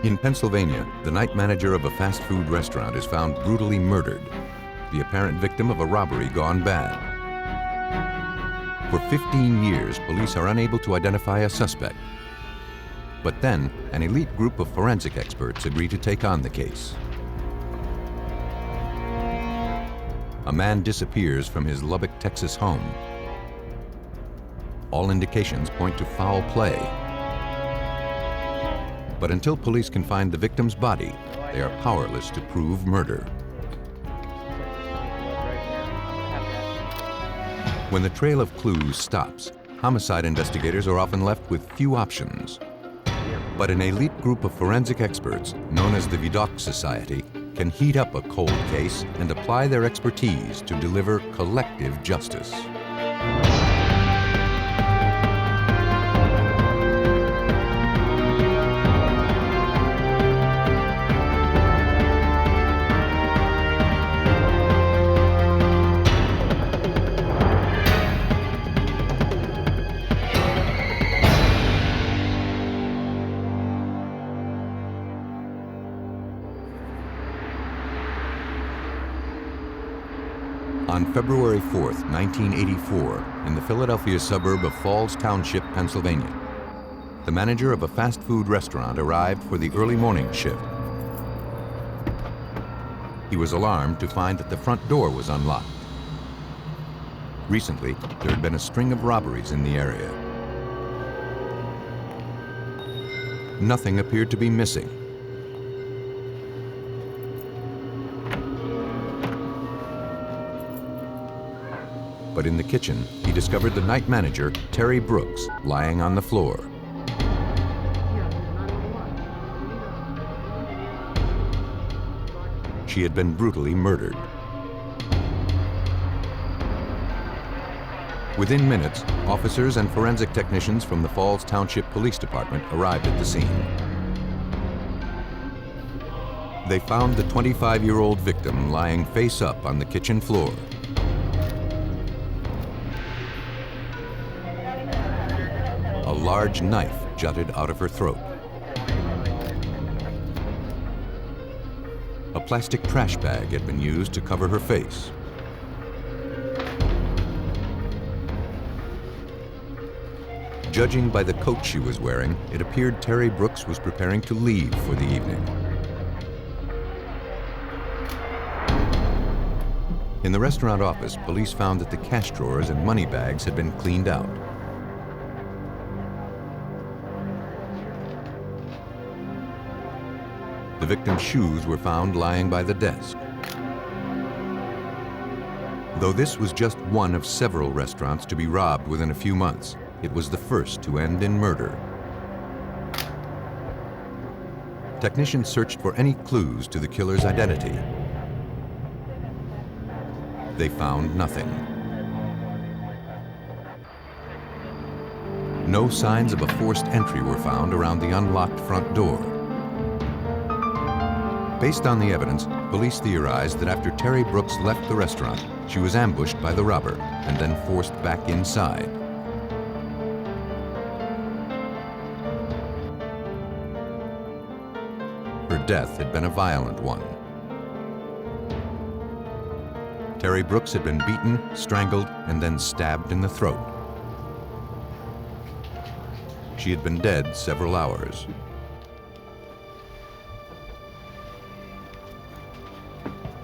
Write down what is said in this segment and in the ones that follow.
In Pennsylvania, the night manager of a fast food restaurant is found brutally murdered, the apparent victim of a robbery gone bad. For 15 years, police are unable to identify a suspect. But then, an elite group of forensic experts agree to take on the case. A man disappears from his Lubbock, Texas home. All indications point to foul play. But until police can find the victim's body, they are powerless to prove murder. When the trail of clues stops, homicide investigators are often left with few options. But an elite group of forensic experts, known as the Vidocq Society, can heat up a cold case and apply their expertise to deliver collective justice. On February 4th, 1984, in the Philadelphia suburb of Falls Township, Pennsylvania, the manager of a fast food restaurant arrived for the early morning shift. He was alarmed to find that the front door was unlocked. Recently, there had been a string of robberies in the area. Nothing appeared to be missing. But in the kitchen, he discovered the night manager, Terry Brooks, lying on the floor. She had been brutally murdered. Within minutes, officers and forensic technicians from the Falls Township Police Department arrived at the scene. They found the 25-year-old victim lying face up on the kitchen floor. A large knife jutted out of her throat. A plastic trash bag had been used to cover her face. Judging by the coat she was wearing, it appeared Terry Brooks was preparing to leave for the evening. In the restaurant office, police found that the cash drawers and money bags had been cleaned out. The victim's shoes were found lying by the desk. Though this was just one of several restaurants to be robbed within a few months, it was the first to end in murder. Technicians searched for any clues to the killer's identity. They found nothing. No signs of a forced entry were found around the unlocked front door. Based on the evidence, police theorized that after Terry Brooks left the restaurant, she was ambushed by the robber and then forced back inside. Her death had been a violent one. Terry Brooks had been beaten, strangled, and then stabbed in the throat. She had been dead several hours.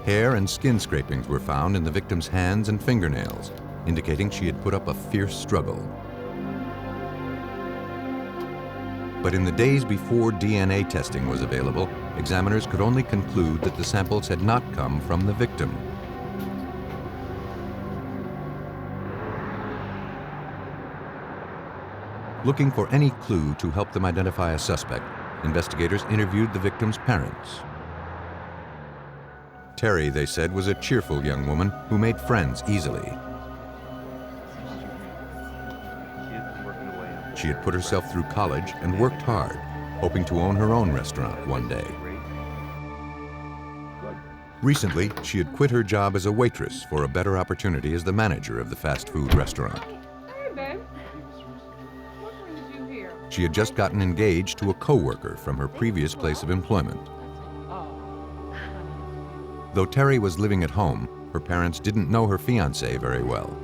Hair and skin scrapings were found in the victim's hands and fingernails, indicating she had put up a fierce struggle. But in the days before DNA testing was available, examiners could only conclude that the samples had not come from the victim. Looking for any clue to help them identify a suspect, investigators interviewed the victim's parents. Terry, they said, was a cheerful young woman who made friends easily. She had put herself through college and worked hard, hoping to own her own restaurant one day. Recently, she had quit her job as a waitress for a better opportunity as the manager of the fast food restaurant. Hey, babe. What brings you here? She had just gotten engaged to a co-worker from her previous place of employment. Though Terry was living at home, her parents didn't know her fiancé very well.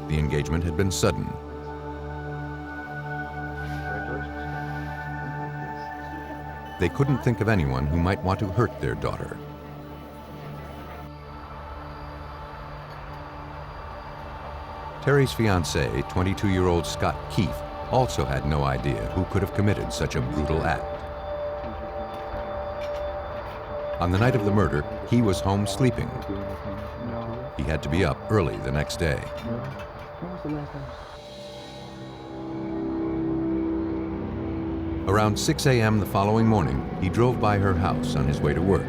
The engagement had been sudden. They couldn't think of anyone who might want to hurt their daughter. Terry's fiancé, 22-year-old Scott Keefe, also had no idea who could have committed such a brutal act. On the night of the murder, he was home sleeping. He had to be up early the next day. Around 6 a.m. the following morning, he drove by her house on his way to work.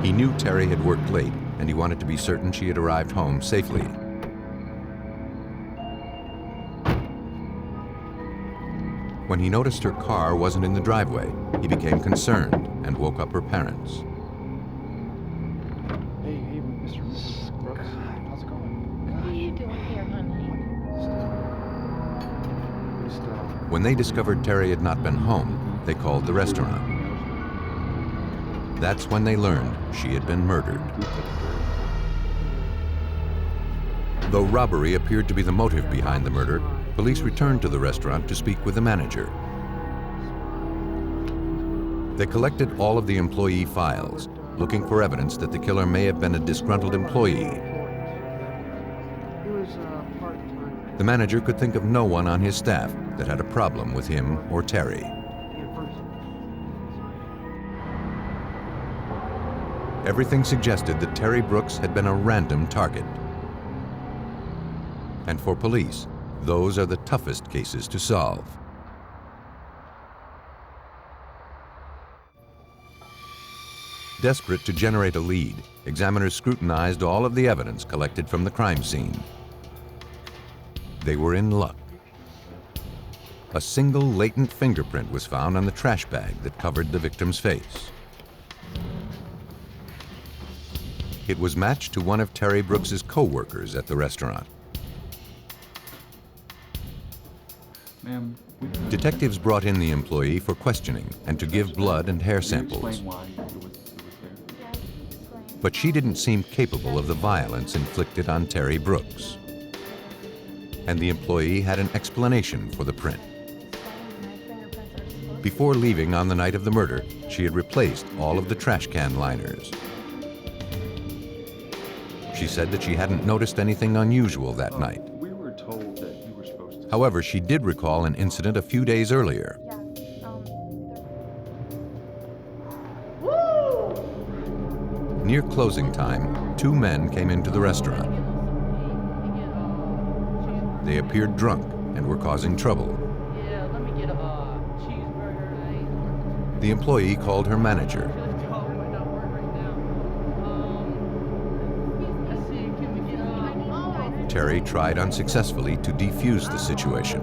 He knew Terry had worked late, and he wanted to be certain she had arrived home safely. When he noticed her car wasn't in the driveway, he became concerned and woke up her parents. Hey, Mr. Brooks. How's it going? What are you doing here, honey? When they discovered Terry had not been home, they called the restaurant. That's when they learned she had been murdered. Though robbery appeared to be the motive behind the murder, police returned to the restaurant to speak with the manager. They collected all of the employee files, looking for evidence that the killer may have been a disgruntled employee. The manager could think of no one on his staff that had a problem with him or Terry. Everything suggested that Terry Brooks had been a random target. And for police, those are the toughest cases to solve. Desperate to generate a lead, examiners scrutinized all of the evidence collected from the crime scene. They were in luck. A single latent fingerprint was found on the trash bag that covered the victim's face. It was matched to one of Terry Brooks's co-workers at the restaurant. Ma'am, Detectives brought in the employee for questioning and to give blood and hair samples. explain why it was there. But she didn't seem capable of the violence inflicted on Terry Brooks. And the employee had an explanation for the print. Before leaving on the night of the murder, she had replaced all of the trash can liners. She said that she hadn't noticed anything unusual that night. We were told that you were supposed to... However, she did recall an incident a few days earlier. Near closing time, two men came into the restaurant. They appeared drunk and were causing trouble. Yeah, let me get a cheeseburger. The employee called her manager. Terry tried unsuccessfully to defuse the situation.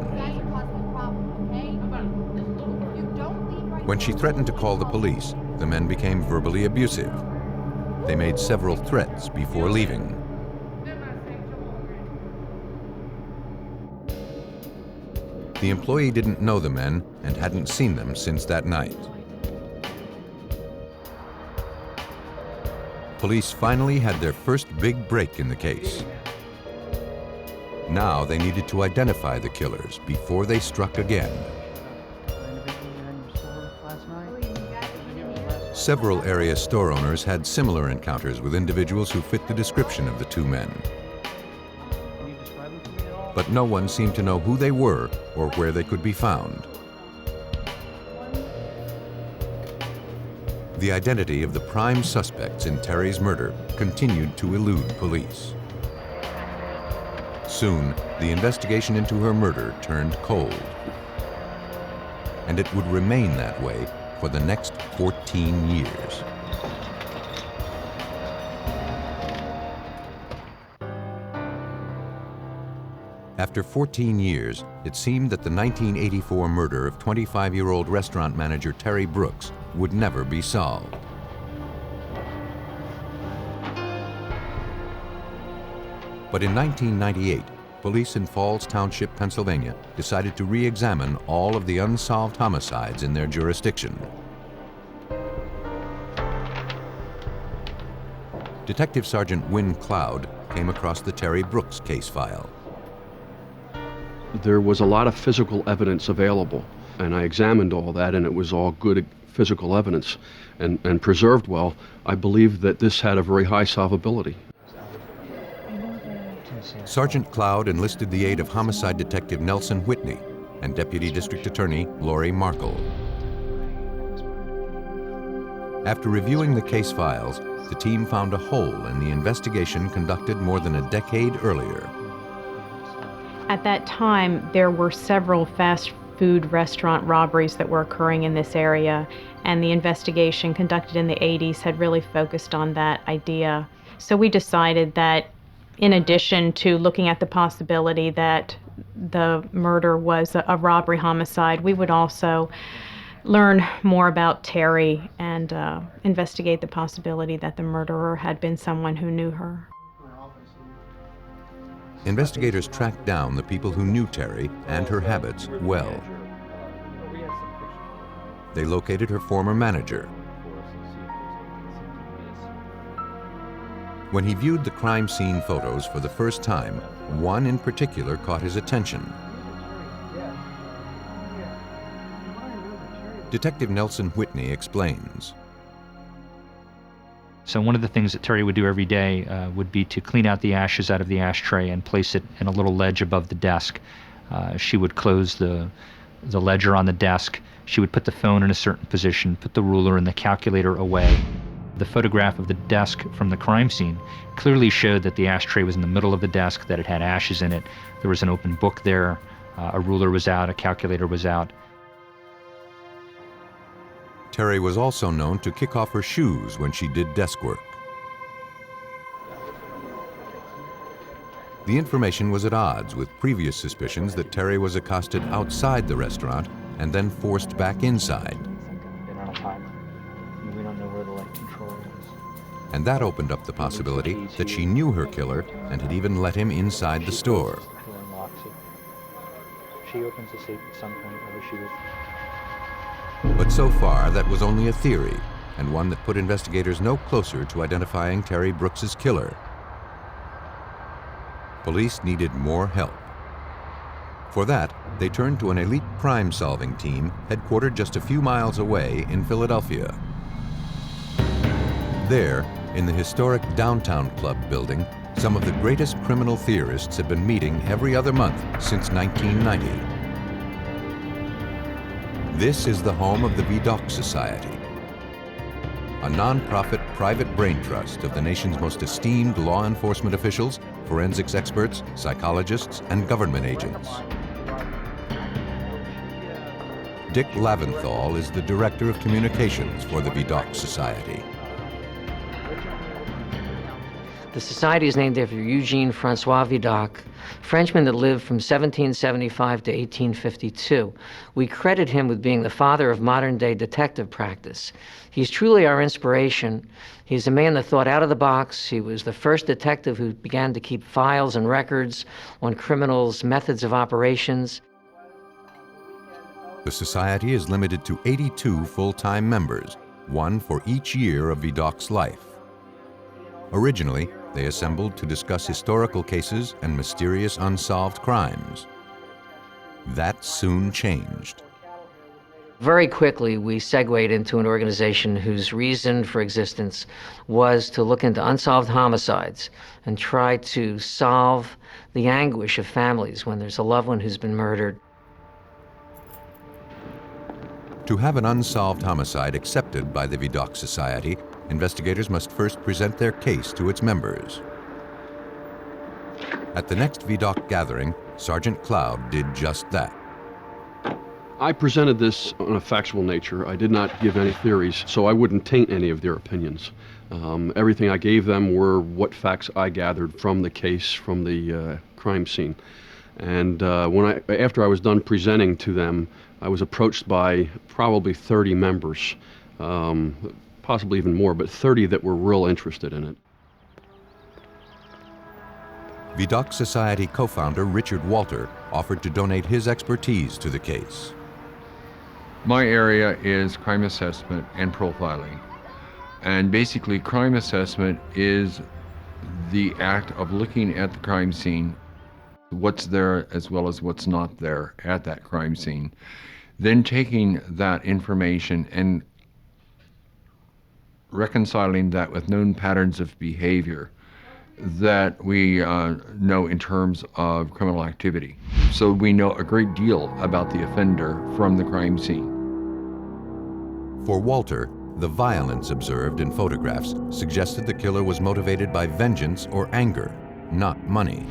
When she threatened to call the police, the men became verbally abusive. They made several threats before leaving. The employee didn't know the men and hadn't seen them since that night. Police finally had their first big break in the case. Now they needed to identify the killers before they struck again. Several area store owners had similar encounters with individuals who fit the description of the two men. But no one seemed to know who they were or where they could be found. The identity of the prime suspects in Terry's murder continued to elude police. Soon, the investigation into her murder turned cold. And it would remain that way for the next 14 years. After 14 years, it seemed that the 1984 murder of 25-year-old restaurant manager Terry Brooks would never be solved. But in 1998, police in Falls Township, Pennsylvania, decided to re-examine all of the unsolved homicides in their jurisdiction. Detective Sergeant Wynn Cloud came across the Terry Brooks case file. There was a lot of physical evidence available, and I examined all that, and it was all good physical evidence and preserved well. I believe that this had a very high solvability. Sergeant Cloud enlisted the aid of homicide detective Nelson Whitney and Deputy District Attorney Lori Markle. After reviewing the case files, the team found a hole in the investigation conducted more than a decade earlier. At that time, there were several fast food restaurant robberies that were occurring in this area, and the investigation conducted in the 80s had really focused on that idea. So we decided that in addition to looking at the possibility that the murder was a robbery homicide, we would also learn more about Terry and investigate the possibility that the murderer had been someone who knew her. Investigators tracked down the people who knew Terry and her habits well. They located her former manager. When he viewed the crime scene photos for the first time, one in particular caught his attention. Detective Nelson Whitney explains. So one of the things that Terry would do every day would be to clean out the ashes out of the ashtray and place it in a little ledge above the desk. She would close the ledger on the desk. She would put the phone in a certain position, put the ruler and the calculator away. The photograph of the desk from the crime scene clearly showed that the ashtray was in the middle of the desk, that it had ashes in it. There was an open book there, a ruler was out, a calculator was out. Terry was also known to kick off her shoes when she did desk work. The information was at odds with previous suspicions that Terry was accosted outside the restaurant and then forced back inside. And that opened up the possibility that she knew her killer and had even let him inside the store. She opens the safe at some point, whether she was... But so far, that was only a theory, and one that put investigators no closer to identifying Terry Brooks's killer. Police needed more help. For that, they turned to an elite crime-solving team headquartered just a few miles away in Philadelphia. There, in the historic Downtown Club building, some of the greatest criminal theorists had been meeting every other month since 1990. This is the home of the Vidocq Society, a non-profit private brain trust of the nation's most esteemed law enforcement officials, forensics experts, psychologists, and government agents. Dick Laventhal is the Director of Communications for the Vidocq Society. The society is named after Eugene Francois Vidocq, Frenchman that lived from 1775 to 1852. We credit him with being the father of modern-day detective practice. He's truly our inspiration. He's a man that thought out of the box. He was the first detective who began to keep files and records on criminals' methods of operations. The society is limited to 82 full-time members, one for each year of Vidocq's life. Originally, they assembled to discuss historical cases and mysterious unsolved crimes. That soon changed. Very quickly, we segued into an organization whose reason for existence was to look into unsolved homicides and try to solve the anguish of families when there's a loved one who's been murdered. To have an unsolved homicide accepted by the Vidocq Society, investigators must first present their case to its members. At the next Vidocq gathering, Sergeant Cloud did just that. I presented this on a factual nature. I did not give any theories, so I wouldn't taint any of their opinions. Everything I gave them were what facts I gathered from the case, from the crime scene. And after I was done presenting to them, I was approached by probably 30 members, possibly even more, but 30 that were real interested in it. Vidocq Society co-founder Richard Walter offered to donate his expertise to the case. My area is crime assessment and profiling. And basically, crime assessment is the act of looking at the crime scene, what's there as well as what's not there at that crime scene. Then taking that information and reconciling that with known patterns of behavior that we know in terms of criminal activity. So we know a great deal about the offender from the crime scene. For Walter, the violence observed in photographs suggested the killer was motivated by vengeance or anger, not money.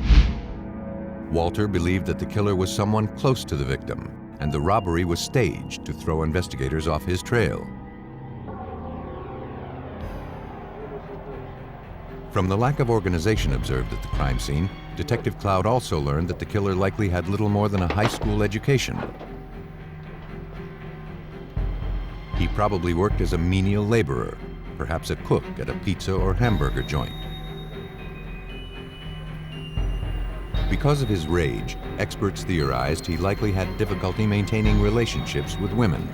Walter believed that the killer was someone close to the victim, and the robbery was staged to throw investigators off his trail. From the lack of organization observed at the crime scene, Detective Cloud also learned that the killer likely had little more than a high school education. He probably worked as a menial laborer, perhaps a cook at a pizza or hamburger joint. Because of his rage, experts theorized he likely had difficulty maintaining relationships with women.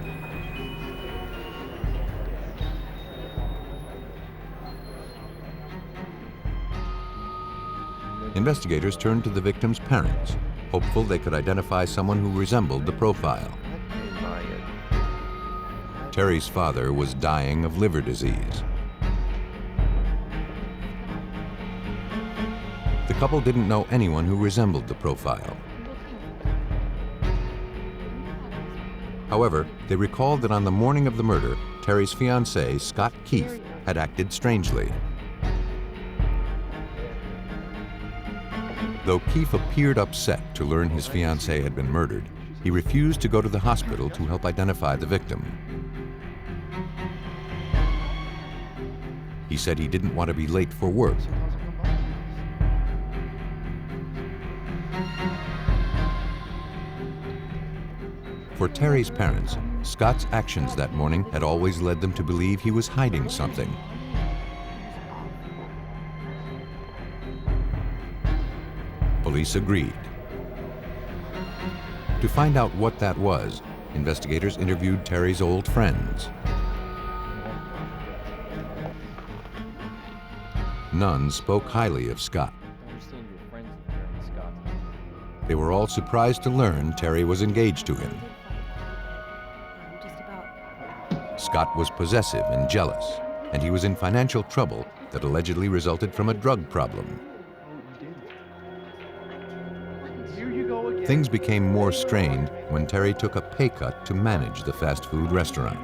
Investigators turned to the victim's parents, hopeful they could identify someone who resembled the profile. Terry's father was dying of liver disease. The couple didn't know anyone who resembled the profile. However, they recalled that on the morning of the murder, Terry's fiancé, Scott Keefe, had acted strangely. Though Keefe appeared upset to learn his fiancée had been murdered, he refused to go to the hospital to help identify the victim. He said he didn't want to be late for work. For Terry's parents, Scott's actions that morning had always led them to believe he was hiding something. Police agreed. To find out what that was, investigators interviewed Terry's old friends. None spoke highly of Scott. They were all surprised to learn Terry was engaged to him. Scott was possessive and jealous, and he was in financial trouble that allegedly resulted from a drug problem. Things became more strained when Terry took a pay cut to manage the fast food restaurant.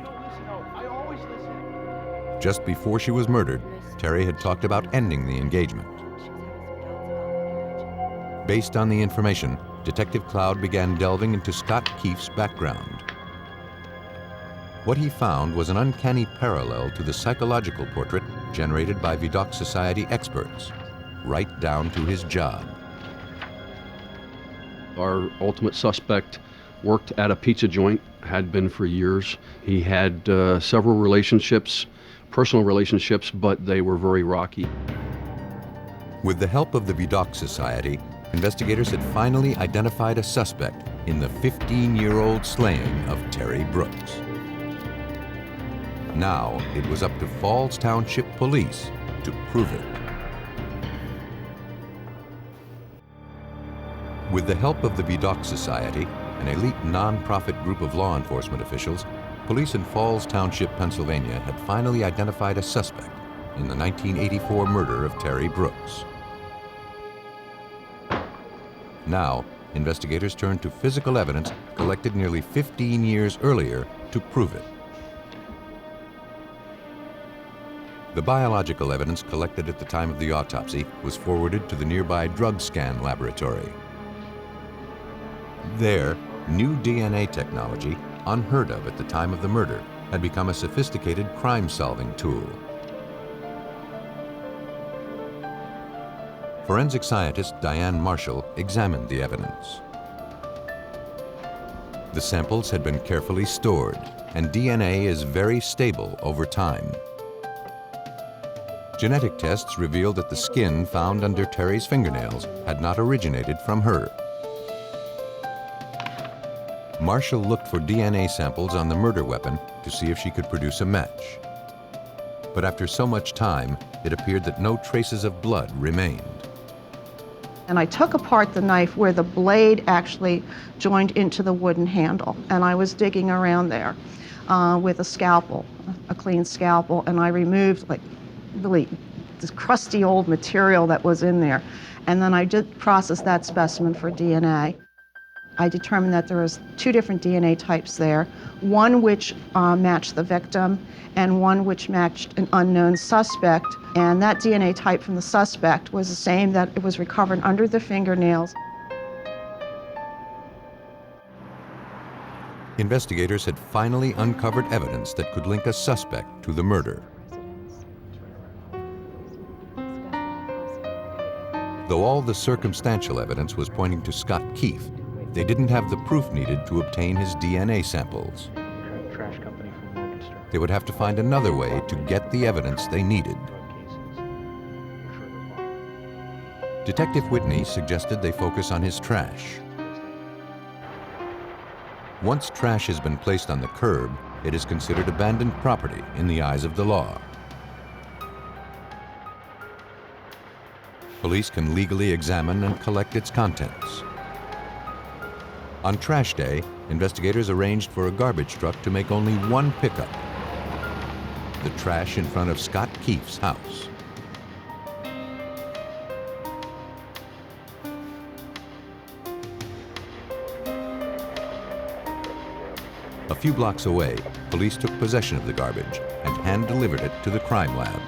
Just before she was murdered, Terry had talked about ending the engagement. Based on the information, Detective Cloud began delving into Scott Keefe's background. What he found was an uncanny parallel to the psychological portrait generated by Vidocq Society experts, right down to his job. Our ultimate suspect worked at a pizza joint, had been for years. He had several relationships, personal relationships, but they were very rocky. With the help of the Vidocq Society, investigators had finally identified a suspect in the 15-year-old slaying of Terry Brooks. Now it was up to Falls Township Police to prove it. With the help of the Vidocq Society, an elite non-profit group of law enforcement officials, police in Falls Township, Pennsylvania had finally identified a suspect in the 1984 murder of Terry Brooks. Now, investigators turned to physical evidence collected nearly 15 years earlier to prove it. The biological evidence collected at the time of the autopsy was forwarded to the nearby drug scan laboratory. There, new DNA technology, unheard of at the time of the murder, had become a sophisticated crime-solving tool. Forensic scientist Diane Marshall examined the evidence. The samples had been carefully stored, and DNA is very stable over time. Genetic tests revealed that the skin found under Terry's fingernails had not originated from her. Marshall looked for DNA samples on the murder weapon to see if she could produce a match. But after so much time, it appeared that no traces of blood remained. And I took apart the knife where the blade actually joined into the wooden handle, and I was digging around there with a scalpel, a clean scalpel, and I removed like really this crusty old material that was in there. And then I did process that specimen for DNA. I determined that there was 2 different DNA types there, one which matched the victim and one which matched an unknown suspect. And that DNA type from the suspect was the same that it was recovered under the fingernails. Investigators had finally uncovered evidence that could link a suspect to the murder. Though all the circumstantial evidence was pointing to Scott Keefe, they didn't have the proof needed to obtain his DNA samples. They would have to find another way to get the evidence they needed. Detective Whitney suggested they focus on his trash. Once trash has been placed on the curb, it is considered abandoned property in the eyes of the law. Police can legally examine and collect its contents. On trash day, investigators arranged for a garbage truck to make only one pickup: the trash in front of Scott Keefe's house. A few blocks away, police took possession of the garbage and hand-delivered it to the crime lab.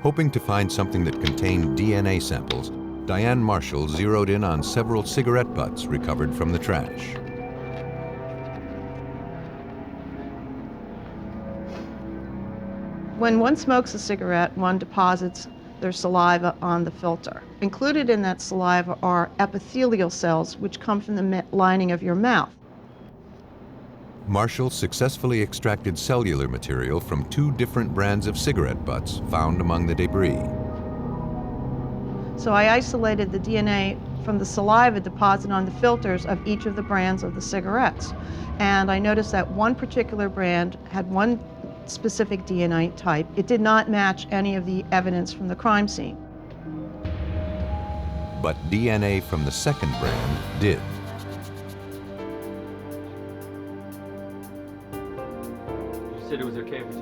Hoping to find something that contained DNA samples, Diane Marshall zeroed in on several cigarette butts recovered from the trash. When one smokes a cigarette, one deposits their saliva on the filter. Included in that saliva are epithelial cells, which come from the lining of your mouth. Marshall successfully extracted cellular material from 2 different brands of cigarette butts found among the debris. So I isolated the DNA from the saliva deposited on the filters of each of the brands of the cigarettes. And I noticed that one particular brand had one specific DNA type. It did not match any of the evidence from the crime scene. But DNA from the second brand did.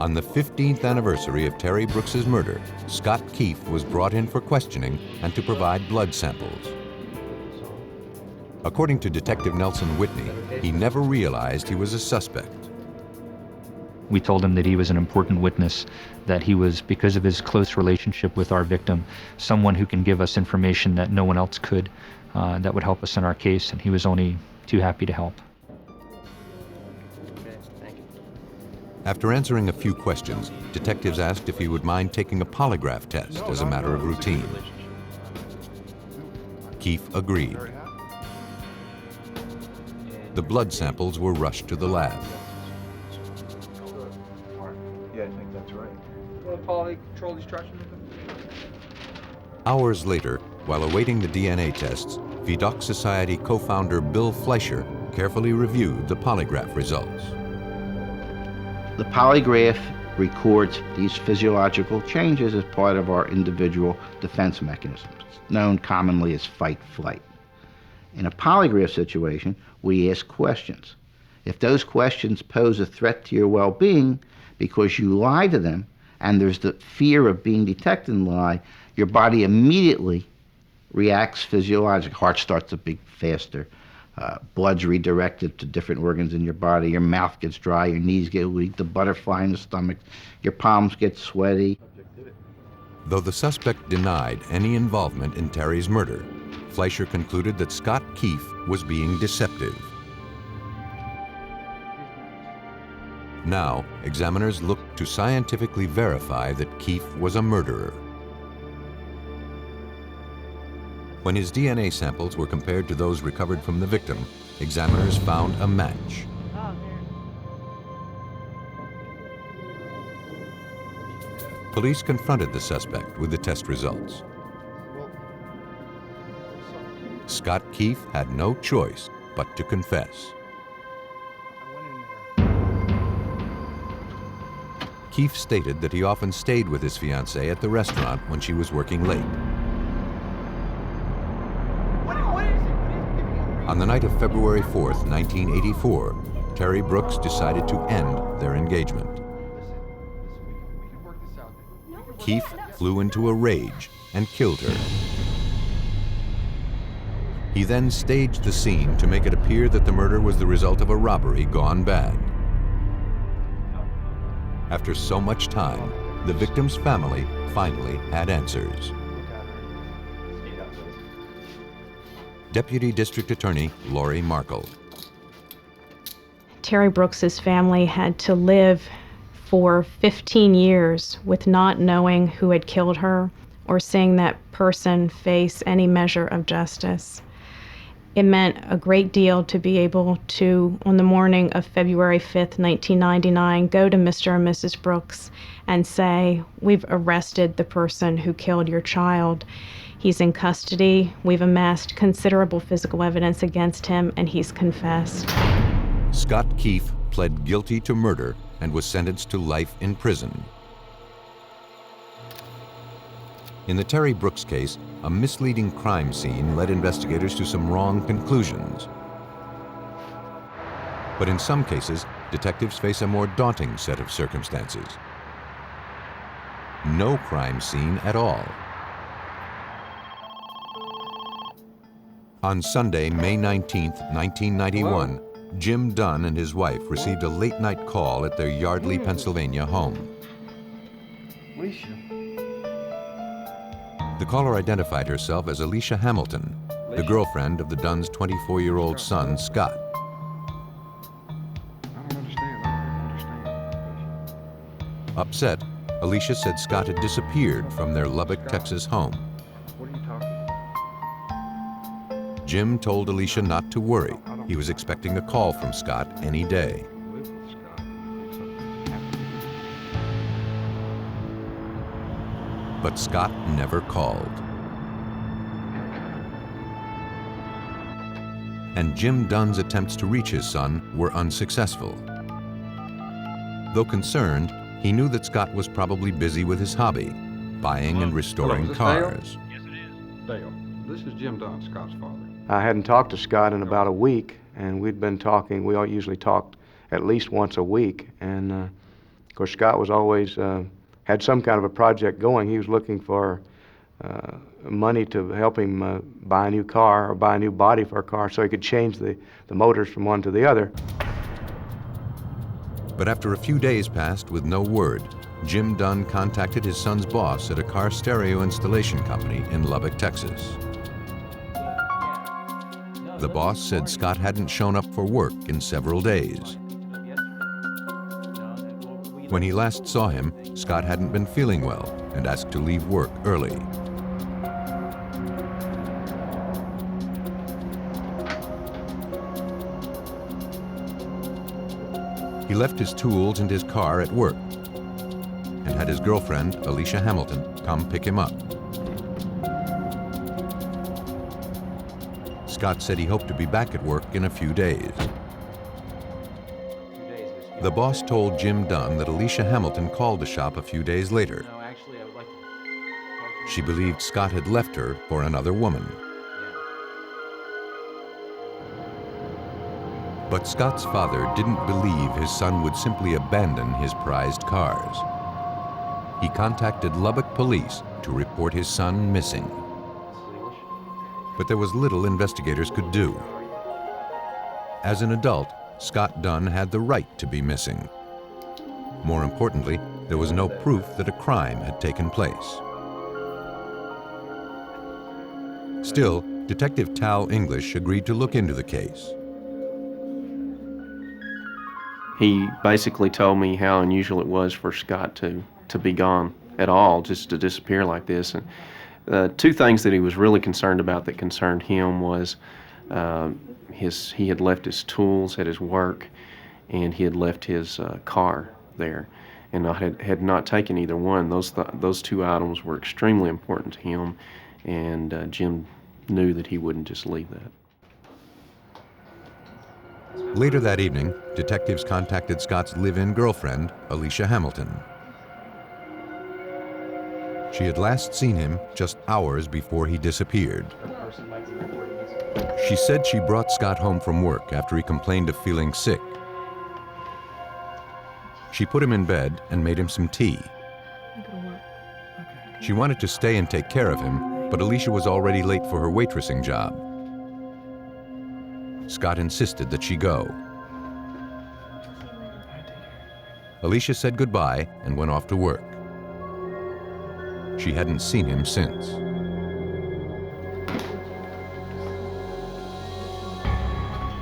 On the 15th anniversary of Terry Brooks's murder, Scott Keefe was brought in for questioning and to provide blood samples. According to Detective Nelson Whitney, he never realized he was a suspect. We told him that he was an important witness, that he was, because of his close relationship with our victim, someone who can give us information that no one else could, that would help us in our case, and he was only too happy to help. After answering a few questions, detectives asked if he would mind taking a polygraph test as a matter of routine. Keefe agreed. The blood samples were rushed to the lab. Yeah, I think that's right. Well, Polly, control these trash. Hours later, while awaiting the DNA tests, Vidocq Society co-founder Bill Fleischer carefully reviewed the polygraph results. The polygraph records these physiological changes as part of our individual defense mechanisms, known commonly as fight-flight. In a polygraph situation, we ask questions. If those questions pose a threat to your well-being because you lie to them, and there's the fear of being detected in the lie, your body immediately reacts physiologically. Heart starts to beat faster. Blood's redirected to different organs in your body. Your mouth gets dry, your knees get weak, the butterfly in the stomach, your palms get sweaty. Though the suspect denied any involvement in Terry's murder, Fleischer concluded that Scott Keefe was being deceptive. Now, examiners looked to scientifically verify that Keefe was a murderer. When his DNA samples were compared to those recovered from the victim, examiners found a match. Police confronted the suspect with the test results. Scott Keefe had no choice but to confess. Keefe stated that he often stayed with his fiancée at the restaurant when she was working late. On the night of February 4th, 1984, Terry Brooks decided to end their engagement. Keefe flew into a rage and killed her. He then staged the scene to make it appear that the murder was the result of a robbery gone bad. After so much time, the victim's family finally had answers. Deputy District Attorney Lori Markle. Terry Brooks's family had to live for 15 years with not knowing who had killed her or seeing that person face any measure of justice. It meant a great deal to be able to, on the morning of February 5th, 1999, go to Mr. and Mrs. Brooks and say, "We've arrested the person who killed your child. He's in custody. We've amassed considerable physical evidence against him, and he's confessed." Scott Keefe pled guilty to murder and was sentenced to life in prison. In the Terry Brooks case, a misleading crime scene led investigators to some wrong conclusions. But in some cases, detectives face a more daunting set of circumstances. No crime scene at all. On Sunday, May 19th, 1991, Jim Dunn and his wife received a late-night call at their Yardley, Pennsylvania home. The caller identified herself as Alicia Hamilton, the girlfriend of the Dunn's 24-year-old son, Scott. Upset, Alicia said Scott had disappeared from their Lubbock, Texas home. Jim told Alicia not to worry. He was expecting a call from Scott any day. But Scott never called. And Jim Dunn's attempts to reach his son were unsuccessful. Though concerned, he knew that Scott was probably busy with his hobby, buying and restoring cars. Yes, it is. Dale, this is Jim Dunn, Scott's father. I hadn't talked to Scott in about a week, and we'd been talking. We all usually talked at least once a week, and of course Scott was always had some kind of a project going. He was looking for money to help him buy a new car or buy a new body for a car so he could change the motors from one to the other. But after a few days passed with no word, Jim Dunn contacted his son's boss at a car stereo installation company in Lubbock, Texas. The boss said Scott hadn't shown up for work in several days. When he last saw him, Scott hadn't been feeling well and asked to leave work early. He left his tools and his car at work and had his girlfriend, Alicia Hamilton, come pick him up. Scott said he hoped to be back at work in a few days. The boss told Jim Dunn that Alicia Hamilton called the shop a few days later. She believed Scott had left her for another woman. But Scott's father didn't believe his son would simply abandon his prized cars. He contacted Lubbock police to report his son missing. But there was little investigators could do. As an adult, Scott Dunn had the right to be missing. More importantly, there was no proof that a crime had taken place. Still, Detective Tal English agreed to look into the case. He basically told me how unusual it was for Scott to be gone at all, just to disappear like this. And Two things that he was really concerned about that concerned him was he had left his tools at his work, and he had left his car there, and had not taken either one. Those two items were extremely important to him, and Jim knew that he wouldn't just leave that. Later that evening, detectives contacted Scott's live-in girlfriend, Alicia Hamilton. She had last seen him just hours before he disappeared. She said she brought Scott home from work after he complained of feeling sick. She put him in bed and made him some tea. She wanted to stay and take care of him, but Alicia was already late for her waitressing job. Scott insisted that she go. Alicia said goodbye and went off to work. She hadn't seen him since.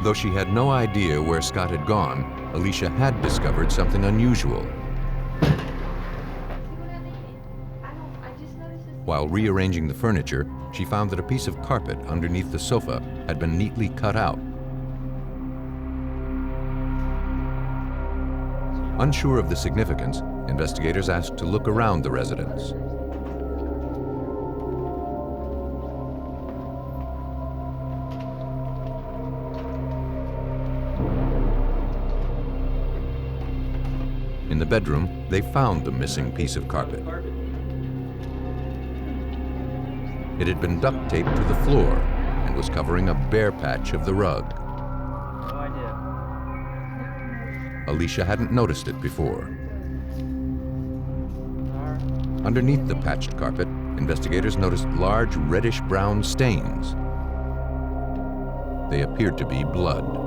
Though she had no idea where Scott had gone, Alicia had discovered something unusual. While rearranging the furniture, she found that a piece of carpet underneath the sofa had been neatly cut out. Unsure of the significance, investigators asked to look around the residence. In the bedroom, they found the missing piece of carpet. It had been duct taped to the floor and was covering a bare patch of the rug. Alicia hadn't noticed it before. Underneath the patched carpet, investigators noticed large reddish-brown stains. They appeared to be blood.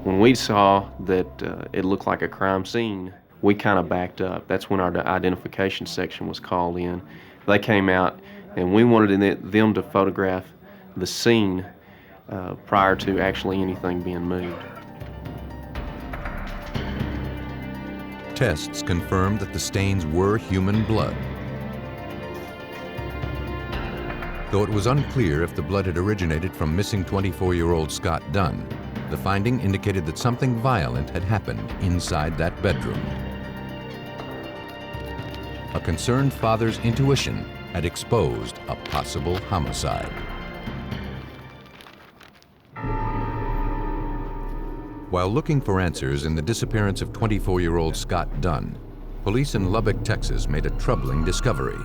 When we saw that it looked like a crime scene, we kind of backed up. That's when our identification section was called in. They came out, and we wanted them to photograph the scene prior to actually anything being moved. Tests confirmed that the stains were human blood. Though it was unclear if the blood had originated from missing 24-year-old Scott Dunn, the finding indicated that something violent had happened inside that bedroom. A concerned father's intuition had exposed a possible homicide. While looking for answers in the disappearance of 24-year-old Scott Dunn, police in Lubbock, Texas made a troubling discovery.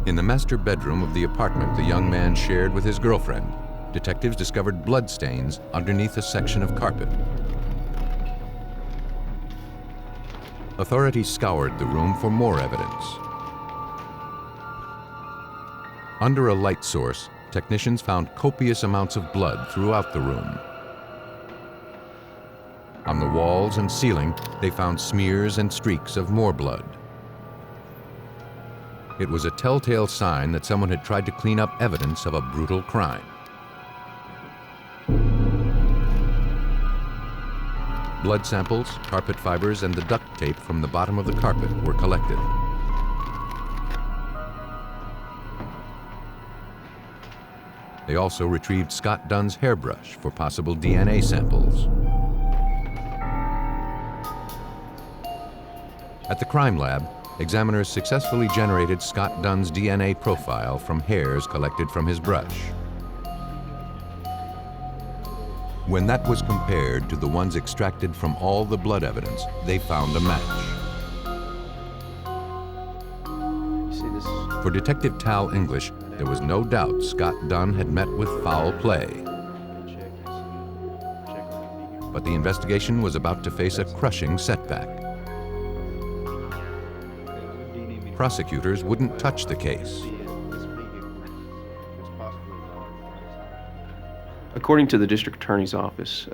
In the master bedroom of the apartment the young man shared with his girlfriend, detectives discovered bloodstains underneath a section of carpet. Authorities scoured the room for more evidence. Under a light source, technicians found copious amounts of blood throughout the room. On the walls and ceiling, they found smears and streaks of more blood. It was a telltale sign that someone had tried to clean up evidence of a brutal crime. Blood samples, carpet fibers, and the duct tape from the bottom of the carpet were collected. They also retrieved Scott Dunn's hairbrush for possible DNA samples. At the crime lab, examiners successfully generated Scott Dunn's DNA profile from hairs collected from his brush. When that was compared to the ones extracted from all the blood evidence, they found a match. For Detective Tal English, there was no doubt Scott Dunn had met with foul play. But the investigation was about to face a crushing setback. Prosecutors wouldn't touch the case. According to the district attorney's office,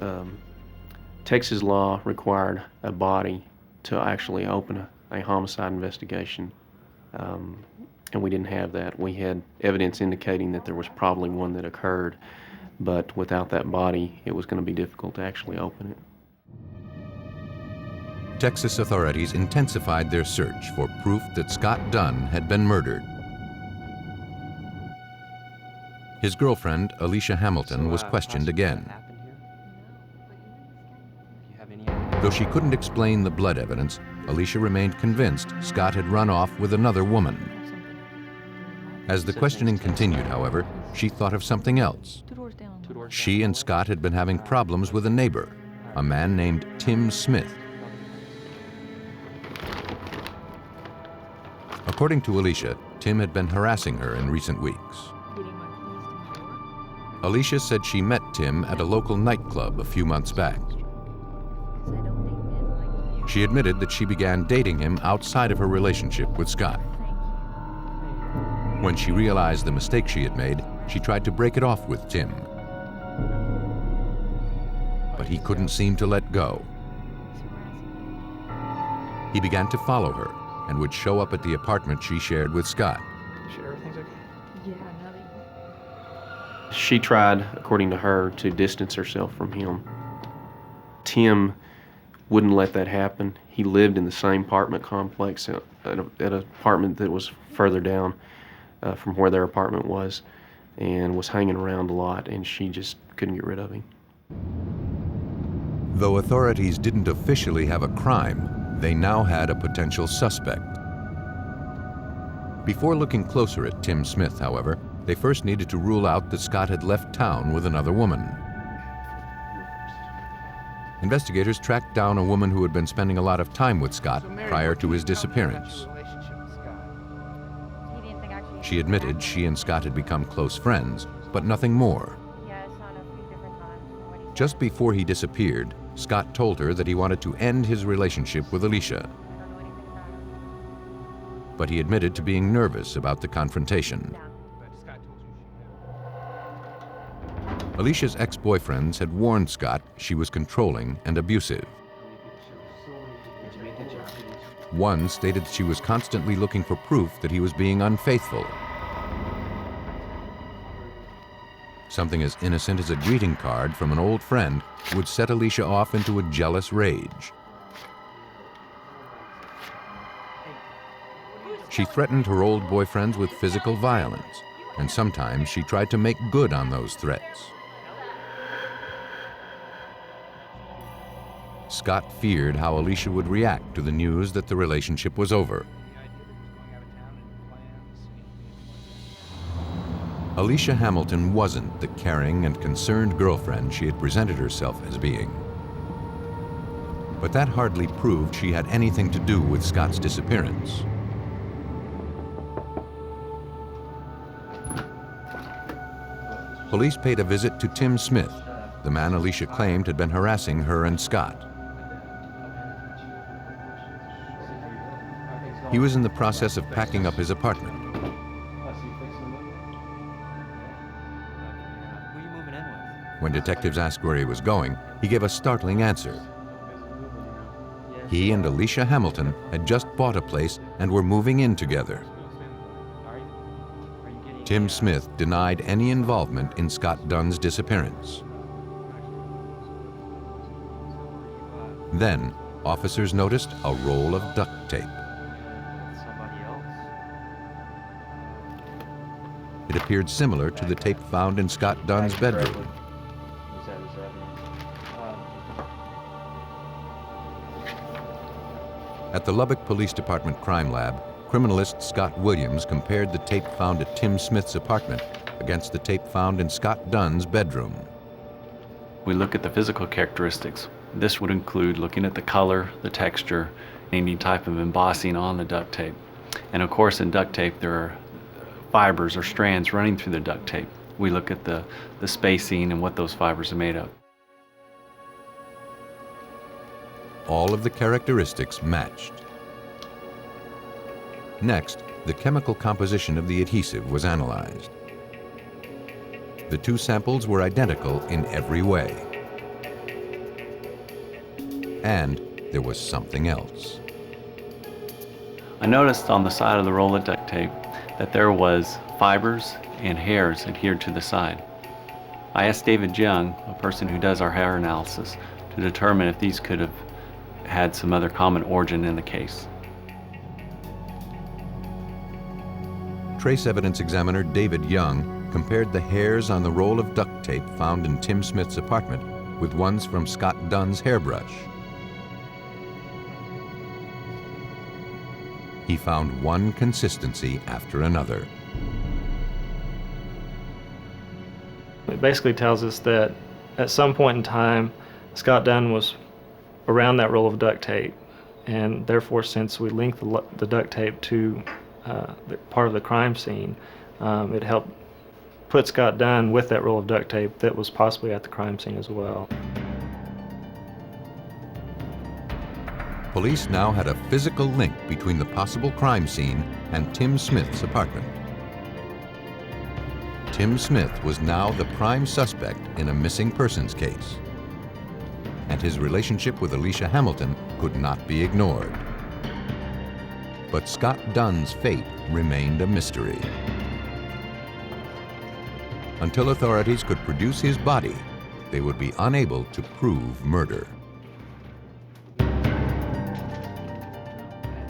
Texas law required a body to actually open a homicide investigation, and we didn't have that. We had evidence indicating that there was probably one that occurred, but without that body, it was going to be difficult to actually open it. Texas authorities intensified their search for proof that Scott Dunn had been murdered. His girlfriend, Alicia Hamilton, was questioned again. Though she couldn't explain the blood evidence, Alicia remained convinced Scott had run off with another woman. As the questioning continued, however, she thought of something else. She and Scott had been having problems with a neighbor, a man named Tim Smith. According to Alicia, Tim had been harassing her in recent weeks. Alicia said she met Tim at a local nightclub a few months back. She admitted that she began dating him outside of her relationship with Scott. When she realized the mistake she had made, she tried to break it off with Tim. But he couldn't seem to let go. He began to follow her and would show up at the apartment she shared with Scott. Sure everything's okay? She tried, according to her, to distance herself from him. Tim wouldn't let that happen. He lived in the same apartment complex at an apartment that was further down from where their apartment was, and was hanging around a lot, and she just couldn't get rid of him. Though authorities didn't officially have a crime, they now had a potential suspect. Before looking closer at Tim Smith, however, they first needed to rule out that Scott had left town with another woman. Investigators tracked down a woman who had been spending a lot of time with Scott prior to his disappearance. She admitted she and Scott had become close friends, but nothing more. Just before he disappeared, Scott told her that he wanted to end his relationship with Alicia. But he admitted to being nervous about the confrontation. Alicia's ex-boyfriends had warned Scott she was controlling and abusive. One stated that she was constantly looking for proof that he was being unfaithful. Something as innocent as a greeting card from an old friend would set Alicia off into a jealous rage. She threatened her old boyfriends with physical violence, and sometimes she tried to make good on those threats. Scott feared how Alicia would react to the news that the relationship was over. Alicia Hamilton wasn't the caring and concerned girlfriend she had presented herself as being. But that hardly proved she had anything to do with Scott's disappearance. Police paid a visit to Tim Smith, the man Alicia claimed had been harassing her and Scott. He was in the process of packing up his apartment. When detectives asked where he was going, he gave a startling answer. He and Alicia Hamilton had just bought a place and were moving in together. Tim Smith denied any involvement in Scott Dunn's disappearance. Then, officers noticed a roll of duct tape. It appeared similar to the tape found in Scott Dunn's bedroom. At the Lubbock Police Department Crime Lab, criminalist Scott Williams compared the tape found at Tim Smith's apartment against the tape found in Scott Dunn's bedroom. We look at the physical characteristics. This would include looking at the color, the texture, any type of embossing on the duct tape. And of course, in duct tape, there are fibers or strands running through the duct tape. We look at the spacing and what those fibers are made of. All of the characteristics matched. Next, the chemical composition of the adhesive was analyzed. The two samples were identical in every way. And there was something else. I noticed on the side of the roll of duct tape that there was fibers and hairs adhered to the side. I asked David Young, a person who does our hair analysis, to determine if these could have had some other common origin in the case. Trace evidence examiner David Young compared the hairs on the roll of duct tape found in Tim Smith's apartment with ones from Scott Dunn's hairbrush. He found one consistency after another. It basically tells us that at some point in time, Scott Dunn was around that roll of duct tape, and therefore, since we linked the duct tape to the part of the crime scene, it helped put Scott Dunn with that roll of duct tape that was possibly at the crime scene as well. Police now had a physical link between the possible crime scene and Tim Smith's apartment. Tim Smith was now the prime suspect in a missing persons case, and his relationship with Alicia Hamilton could not be ignored. But Scott Dunn's fate remained a mystery. Until authorities could produce his body, they would be unable to prove murder.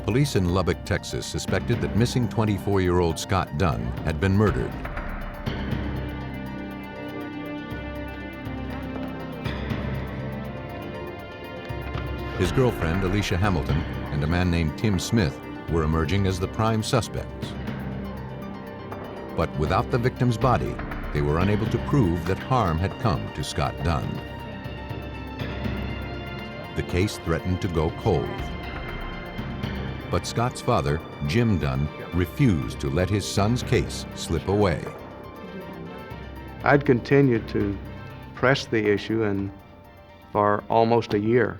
Police in Lubbock, Texas suspected that missing 24-year-old Scott Dunn had been murdered. His girlfriend, Alicia Hamilton, and a man named Tim Smith were emerging as the prime suspects. But without the victim's body, they were unable to prove that harm had come to Scott Dunn. The case threatened to go cold. But Scott's father, Jim Dunn, refused to let his son's case slip away. I'd continued to press the issue for almost a year,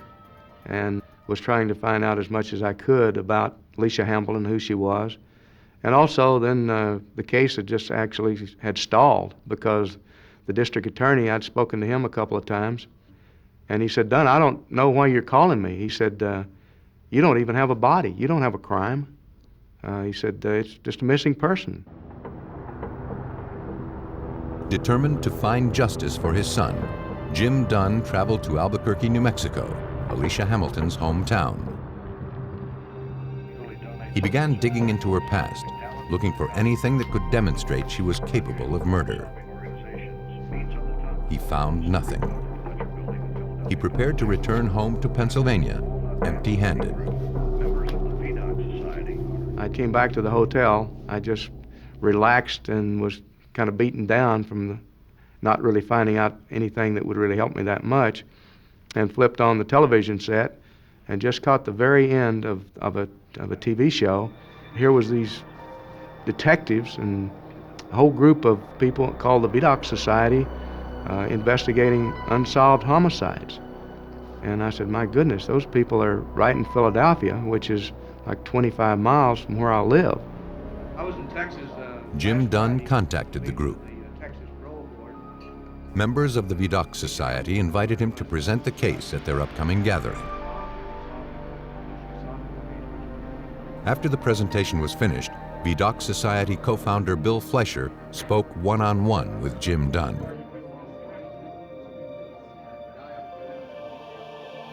and was trying to find out as much as I could about Alicia Hamilton, who she was. And also then the case had just actually had stalled because the district attorney, I'd spoken to him a couple of times, and he said, "Dunn, I don't know why you're calling me." He said, "You don't even have a body. You don't have a crime." He said, "It's just a missing person." Determined to find justice for his son, Jim Dunn traveled to Albuquerque, New Mexico, Alicia Hamilton's hometown. He began digging into her past, looking for anything that could demonstrate she was capable of murder. He found nothing. He prepared to return home to Pennsylvania, empty-handed. I came back to the hotel. I just relaxed and was kind of beaten down from not really finding out anything that would really help me that much, and flipped on the television set and just caught the very end of a TV show. Here was these detectives and a whole group of people called the Vidocq Society investigating unsolved homicides. And I said, my goodness, those people are right in Philadelphia, which is like 25 miles from where I live. I was in Texas. Jim Dunn contacted the group. Members of the Vidocq Society invited him to present the case at their upcoming gathering. After the presentation was finished, Vidocq Society co-founder Bill Fleischer spoke one-on-one with Jim Dunn.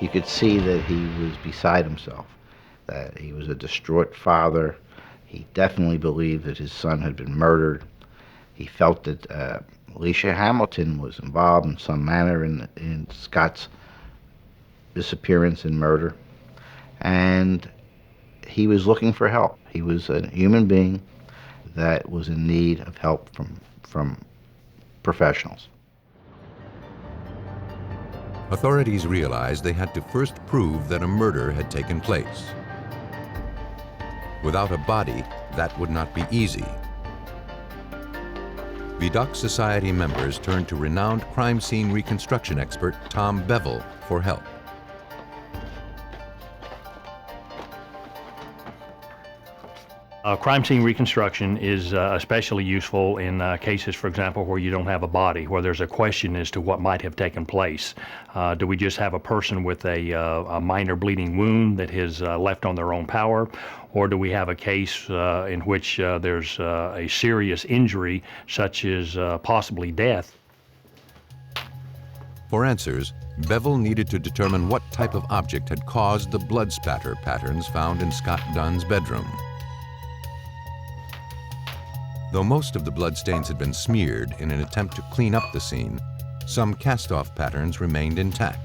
You could see that he was beside himself, that he was a distraught father. He definitely believed that his son had been murdered. He felt that Alicia Hamilton was involved in some manner in Scott's disappearance and murder. And he was looking for help. He was a human being that was in need of help from professionals. Authorities realized they had to first prove that a murder had taken place. Without a body, that would not be easy. Vidocq Society members turned to renowned crime scene reconstruction expert Tom Bevel for help. Crime scene reconstruction is especially useful in cases, for example, where you don't have a body, where there's a question as to what might have taken place. Do we just have a person with a minor bleeding wound that has left on their own power, or do we have a case in which there's a serious injury, such as possibly death? For answers, Bevel needed to determine what type of object had caused the blood spatter patterns found in Scott Dunn's bedroom. Though most of the bloodstains had been smeared in an attempt to clean up the scene, some cast-off patterns remained intact.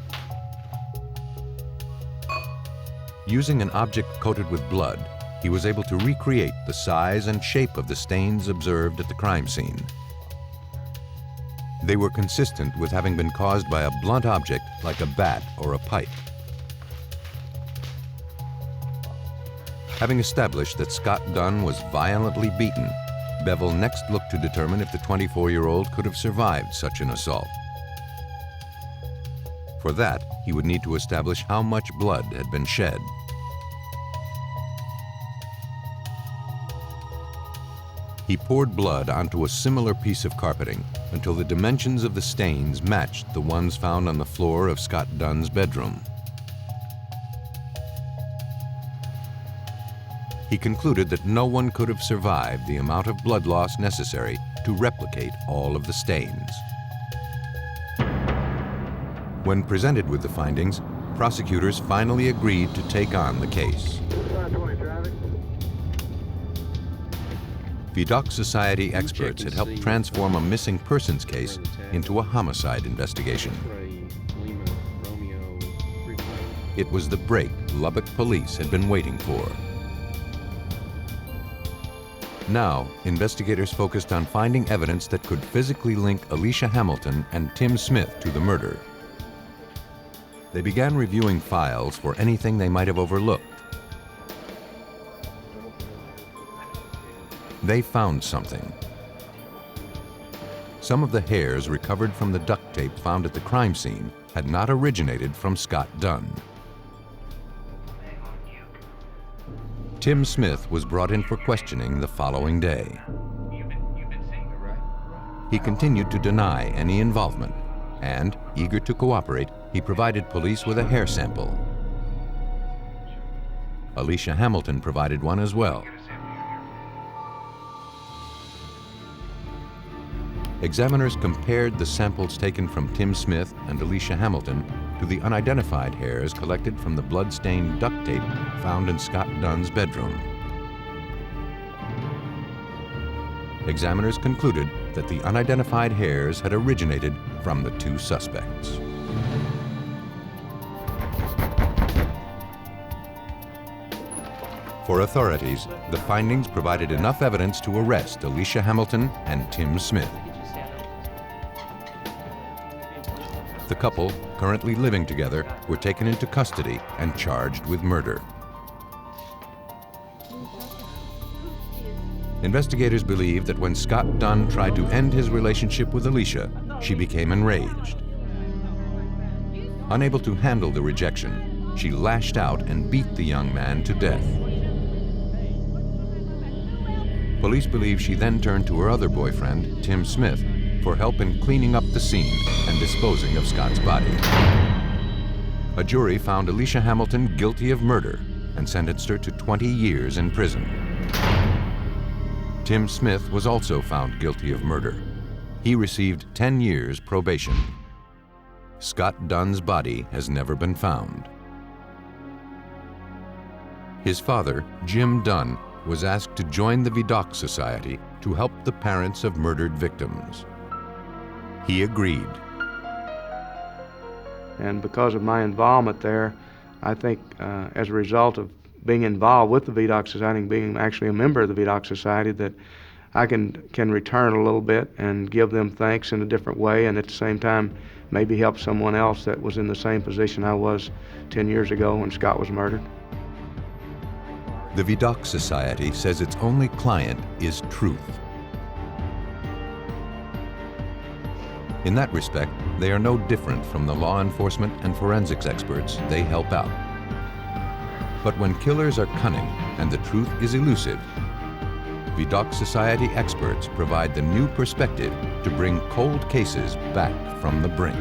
Using an object coated with blood, he was able to recreate the size and shape of the stains observed at the crime scene. They were consistent with having been caused by a blunt object like a bat or a pipe. Having established that Scott Dunn was violently beaten, Bevel next looked to determine if the 24-year-old could have survived such an assault. For that, he would need to establish how much blood had been shed. He poured blood onto a similar piece of carpeting until the dimensions of the stains matched the ones found on the floor of Scott Dunn's bedroom. He concluded that no one could have survived the amount of blood loss necessary to replicate all of the stains. When presented with the findings, prosecutors finally agreed to take on the case. Vidocq Society experts had helped transform a missing persons case into a homicide investigation. It was the break Lubbock police had been waiting for. Now, investigators focused on finding evidence that could physically link Alicia Hamilton and Tim Smith to the murder. They began reviewing files for anything they might have overlooked. They found something. Some of the hairs recovered from the duct tape found at the crime scene had not originated from Scott Dunn. Tim Smith was brought in for questioning the following day. He continued to deny any involvement, and, eager to cooperate, he provided police with a hair sample. Alicia Hamilton provided one as well. Examiners compared the samples taken from Tim Smith and Alicia Hamilton to the unidentified hairs collected from the blood-stained duct tape found in Scott Dunn's bedroom. Examiners concluded that the unidentified hairs had originated from the two suspects. For authorities, the findings provided enough evidence to arrest Alicia Hamilton and Tim Smith. The couple, currently living together, were taken into custody and charged with murder. Investigators believe that when Scott Dunn tried to end his relationship with Alicia, she became enraged. Unable to handle the rejection, she lashed out and beat the young man to death. Police believe she then turned to her other boyfriend, Tim Smith, for help in cleaning up the scene and disposing of Scott's body. A jury found Alicia Hamilton guilty of murder and sentenced her to 20 years in prison. Tim Smith was also found guilty of murder. He received 10 years probation. Scott Dunn's body has never been found. His father, Jim Dunn, was asked to join the Vidocq Society to help the parents of murdered victims. He agreed. And because of my involvement there, I think as a result of being involved with the Vidocq Society and being actually a member of the Vidocq Society, that I can return a little bit and give them thanks in a different way, and at the same time maybe help someone else that was in the same position I was 10 years ago when Scott was murdered. The Vidocq Society says its only client is truth. In that respect, they are no different from the law enforcement and forensics experts they help out. But when killers are cunning and the truth is elusive, Vidocq Society experts provide the new perspective to bring cold cases back from the brink.